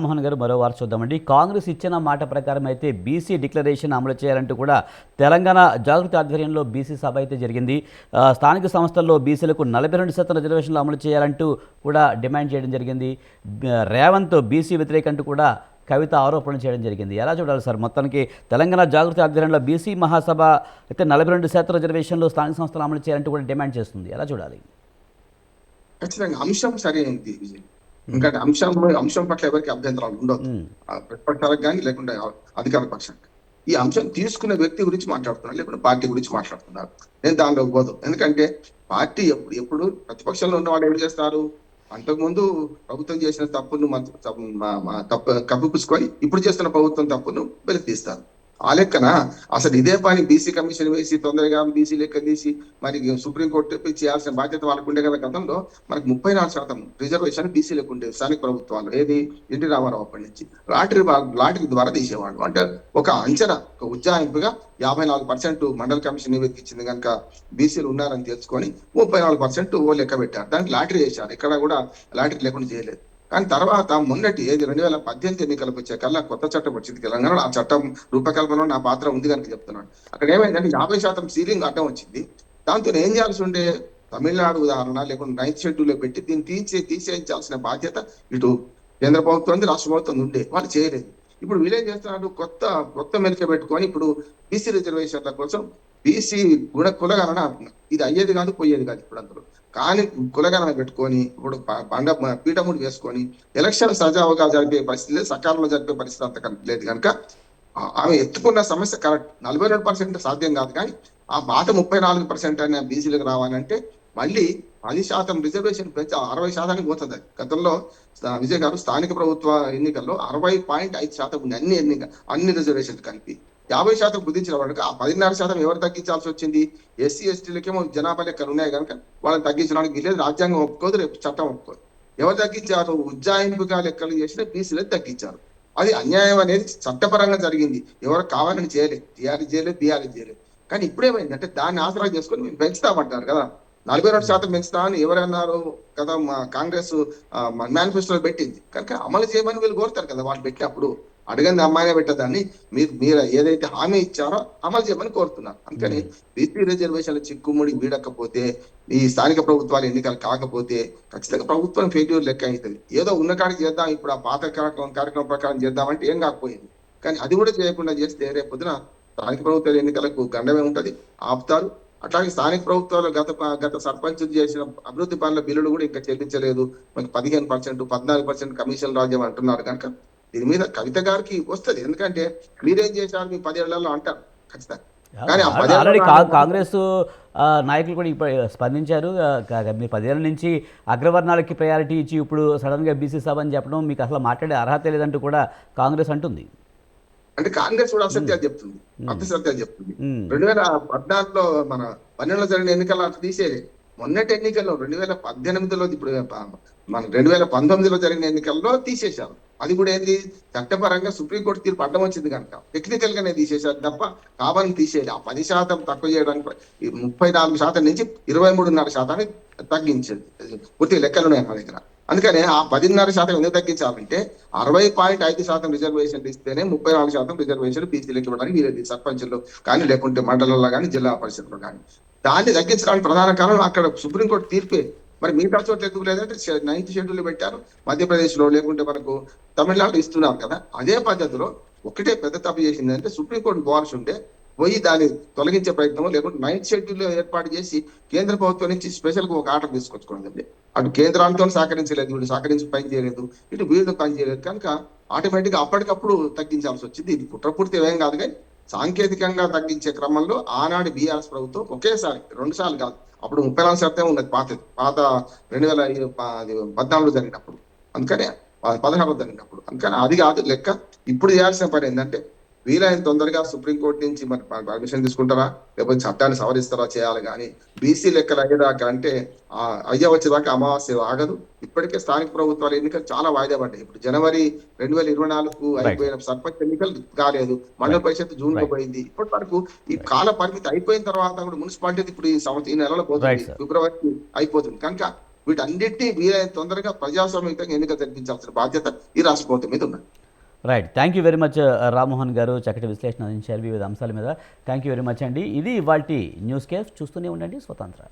మోహన్ గారు మరో వార్త చూద్దామండి. కాంగ్రెస్ ఇచ్చిన మాట ప్రకారం అయితే బీసీ డిక్లరేషన్ అమలు చేయాలంటూ కూడా తెలంగాణ జాగృతి ఆధ్వర్యంలో బీసీ సభ అయితే జరిగింది. స్థానిక సంస్థల్లో బీసీలకు 42% రిజర్వేషన్లు అమలు చేయాలంటూ కూడా డిమాండ్ చేయడం జరిగింది. రేవంత్ బీసీ వ్యతిరేకంటూ కూడా కవిత ఆరోపణలు చేయడం జరిగింది. ఎలా చూడాలి సార్? మొత్తానికి తెలంగాణ జాగృతి ఆధ్వర్యంలో బీసీ మహాసభ అయితే 42% రిజర్వేషన్లు స్థానిక సంస్థలు అమలు చేయాలంటూ కూడా డిమాండ్ చేస్తుంది. ఎలా చూడాలి? ఖచ్చితంగా అంశం సరైనది విజయ్. ఎందుకంటే అంశం పట్ల ఎవరికి అభ్యంతరాలు ఉండదు, ప్రతిపక్షాలకు కానీ లేకుంటే అధికార పక్షానికి. ఈ అంశం తీసుకున్న వ్యక్తి గురించి మాట్లాడుతున్నారు, లేకుంటే పార్టీ గురించి మాట్లాడుతున్నారు. నేను దానిలో పోదు. ఎందుకంటే పార్టీ ఎప్పుడు ప్రతిపక్షంలో ఉన్న వాళ్ళు ఏం చేస్తారు, అంతకుముందు ప్రభుత్వం చేసిన తప్పును కప్పిపుచ్చుకొని ఇప్పుడు చేస్తున్న ప్రభుత్వం తప్పును వెలికి తీస్తారు. ఆ లెక్కన అసలు ఇదే పని బీసీ కమిషన్ వేసి తొందరగా బీసీ లెక్క తీసి మరి సుప్రీంకోర్టు చేయాల్సిన బాధ్యత వాళ్ళకు ఉండే కదా. గతంలో మనకు 34% రిజర్వేషన్ బీసీలకు ఉండేది స్థానిక ప్రభుత్వాలు. ఏది ఎన్టీ రామారావు అప్పటి నుంచి లాటరీ ద్వారా తీసేవాడు. అంటే ఒక అంచనా, ఒక ఉజ్జాయింపుగా 54% మండల కమిషన్ నివేదిక ఇచ్చింది కనుక బీసీలు ఉన్నారని తెలుసుకొని 34% ఓ లెక్క పెట్టారు. దానికి లాటరీ వేశారు. ఇక్కడ కూడా లాటరీ లేకుండా చేయలేదు. కానీ తర్వాత మొన్నటి 2018 ఎన్నికలకు వచ్చే కల్లా కొత్త చట్టం వచ్చింది తెలంగాణలో. ఆ చట్టం రూపకల్పనలో నా పాత్ర ఉంది కనుక చెప్తున్నాను. అక్కడ ఏమైందంటే 50% సీలింగ్ అడ్డం వచ్చింది. దాంతో ఏం చేయాల్సి ఉండే, తమిళనాడు ఉదాహరణ లేకుండా 9th షెడ్యూల్లో పెట్టి దీన్ని తీసేయించాల్సిన బాధ్యత ఇటు కేంద్ర ప్రభుత్వం రాష్ట్ర ప్రభుత్వం ఉండే, వాళ్ళు చేయలేదు. ఇప్పుడు వీళ్ళేం చేస్తున్నారు, కొత్త మెలిక పెట్టుకొని ఇప్పుడు బీసీ రిజర్వేషన్ల కోసం బీసీ కులగణన అంటున్నారు. ఇది అయ్యేది కాదు, పోయేది కాదు ఇప్పుడు అందులో. కానీ కులగణన పెట్టుకొని ఇప్పుడు పీఠముడు వేసుకొని ఎలక్షన్ సజావుగా జరిపే పరిస్థితి లేదు, సకాలంలో జరిపే పరిస్థితి అంత లేదు కనుక ఆమె ఎత్తుకున్న సమస్య కరెక్ట్. 42% సాధ్యం కాదు, కానీ ఆ మాట 34% అనే బీసీలకు రావాలంటే మళ్ళీ 10% రిజర్వేషన్ పెంచి 60% పోతుంది. గతంలో విజయ్ గారు స్థానిక ప్రభుత్వ ఎన్నికల్లో 60.5% ఉంది అన్ని రిజర్వేషన్లు కలిపి. 50% కుదించిన వాళ్ళకి ఆ 10.5% ఎవరు తగ్గించాల్సి వచ్చింది? ఎస్సీ ఎస్టీలకేమో జనాభా లెక్కలు ఉన్నాయి కనుక వాళ్ళని తగ్గించడానికి వీలేదు. రాజ్యాంగం ఒప్పుకోదు, రేపు చట్టం ఒప్పుకోదు. ఎవరు తగ్గించారు? ఉజ్జాయింపుగా లెక్కలు చేసిన బీసీలకు తగ్గించారు. అది అన్యాయం అనేది చట్టపరంగా జరిగింది. ఎవరు కావాలని చేయలేదు, టీఆర్ఎస్ చేయలేదు, బీఆర్ఎస్ చేయలేదు. కానీ ఇప్పుడేమైందంటే దాన్ని ఆసరా చేసుకొని మేము పెంచుతామంటారు కదా. 42% పెంచుతామని ఎవరన్నారు కదా, మా కాంగ్రెస్ మేనిఫెస్టోలో పెట్టింది కనుక అమలు చేయమని వీళ్ళు కోరుతారు కదా. వాళ్ళు పెట్టినప్పుడు అడగంది అమ్మాయినే పెట్టదాన్ని మీరు ఏదైతే హామీ ఇచ్చారో అమలు చేయమని కోరుతున్నారు. అందుకని బీసీ రిజర్వేషన్ల చిక్కుముడి వీడకపోతే, ఈ స్థానిక ప్రభుత్వాలు ఎన్నికలు కాకపోతే ఖచ్చితంగా ప్రభుత్వం ఫెయిల్యూర్ లెక్క అవుతుంది. ఏదో ఉన్న కాడికి చేద్దాం, ఇప్పుడు ఆ పాత కార్యక్రమం ప్రకారం చేద్దామంటే ఏం కాకపోయింది. కానీ అది కూడా చేయకుండా చేస్తే రేపు పొద్దున స్థానిక ప్రభుత్వ ఎన్నికలకు గండమే ఉంటది, ఆపుతారు. అట్లాగే స్థానిక ప్రభుత్వాలు గత సర్పంచ్ చేసిన అభివృద్ధి పనుల బిల్లులు కూడా ఇంకా చెల్లించలేదు. మనకి 15%, 14% కమిషన్ రాజ్యం అంటున్నారు కనుక దీని మీద కవిత గారికి వస్తుంది. ఎందుకంటే మీరేం చేశారు మీ 10 ఏళ్లలో అంటారు ఖచ్చితంగా. కానీ ఆ 10 కాంగ్రెస్ నాయకులు కూడా ఇప్పుడు స్పందించారు. మీరు 10 ఏళ్ళ నుంచి అగ్రవర్ణాలకి ప్రయారిటీ ఇచ్చి ఇప్పుడు సడన్గా బీసీ సభ అని చెప్పడం మీకు అసలు మాట్లాడే అర్హత లేదంటూ కూడా కాంగ్రెస్ అంటుంది. అంటే కాంగ్రెస్ కూడా అసత్యాలు చెప్తుంది, అసత్యాలు చెప్తుంది. 2014లో మన 12లో జరిగిన ఎన్నికల్లో అట్లా తీసేది. మొన్నటి ఎన్నికల్లో 2018లో ఇప్పుడు మన 2019లో జరిగిన ఎన్నికల్లో తీసేశారు. అది కూడా ఏంటి, చట్టపరంగా సుప్రీంకోర్టు తీర్పు అడ్డం వచ్చింది కనుక టెక్నికల్ గానే తీసేశారు తప్ప కావాలని తీసేది. ఆ 10% తక్కువ చేయడానికి 34% నుంచి 23.5% తగ్గించింది. పూర్తి లెక్కలు ఉన్నాయి మా దగ్గర. అందుకనే ఆ 10.5% ఎందుకు తగ్గించాలంటే 60.5% రిజర్వేషన్ ఇస్తేనే 34% రిజర్వేషన్ బీసీలకు ఇవ్వడానికి వీలేదు, సర్పంచులు కానీ లేకుంటే మండలంలో కానీ జిల్లా పరిషత్లో కానీ. దాన్ని తగ్గించడానికి ప్రధాన కారణం అక్కడ సుప్రీంకోర్టు తీర్పే. మరి మిగతా చోట్ల ఎందుకు లేదంటే 9th షెడ్యూల్ పెట్టారు, మధ్యప్రదేశ్ లో లేకుంటే మనకు తమిళనాడు ఇస్తున్నారు కదా. అదే పద్ధతిలో ఒకటే పెద్ద తప్పు చేసిందంటే సుప్రీంకోర్టు పోవాల్సి ఉంటే పోయి దాన్ని తొలగించే ప్రయత్నం, లేకుంటే 9th షెడ్యూల్ ఏర్పాటు చేసి కేంద్ర ప్రభుత్వం నుంచి స్పెషల్ గా ఒక ఆర్డర్ తీసుకొచ్చుకోండి. అటు కేంద్రాలతో సహకరించలేదు, వీళ్ళు సహకరించి పని చేయలేదు, ఇటు వీళ్ళు పని చేయలేదు కనుక ఆటోమేటిక్ గా అప్పటికప్పుడు తగ్గించాల్సి వచ్చింది. ఇది కుట్రపూర్తి ఏం కాదు, కానీ సాంకేతికంగా తగ్గించే క్రమంలో ఆనాడు బీఆర్ఎస్ ప్రభుత్వం ఒకేసారి 2 సార్లు కాదు, అప్పుడు 34% ఉన్నది పాత 2014లో జరిగినప్పుడు, అందుకనే 16లో జరిగినప్పుడు. అందుకని అది కాదు లెక్క. ఇప్పుడు చేయాల్సిన పని ఏంటంటే వీలైన తొందరగా సుప్రీంకోర్టు నుంచి మరి పర్మిషన్ తీసుకుంటారా, లేకపోతే చట్టాన్ని సవరిస్తారా చేయాలి. కానీ బీసీ లెక్కలు అయ్యేదాకా అంటే వచ్చేదాకా అమావాస్య ఆగదు. ఇప్పటికే స్థానిక ప్రభుత్వాల ఎన్నికలు చాలా వాయిదా పడ్డాయి. ఇప్పుడు జనవరి 2024 అయిపోయిన సర్పంచ్ ఎన్నికలు కాలేదు, మండల పరిషత్ జూన్ లో పోయింది. ఇప్పటి వరకు ఈ కాల పరిమితి అయిపోయిన తర్వాత కూడా మున్సిపాలిటీ ఇప్పుడు ఈ నెలలో పోతుంది, ఫిబ్రవరికి అయిపోతుంది కనుక వీటన్నిటినీ వీలైన తొందరగా ప్రజాస్వామ్యంగా ఎన్నిక జరిపించాల్సిన బాధ్యత ఈ రాష్ట్ర ప్రభుత్వం మీద ఉన్నది. Right, thank you very much Rammohan గారు, చక్కటి విశ్లేషణ అందించారు వివిధ అంశాల మీద. థ్యాంక్ యూ వెరీ మచ్ అండి. ఇది ఇవాల్టి న్యూస్ కేస్. చూస్తూనే ఉండండి స్వతంత్ర.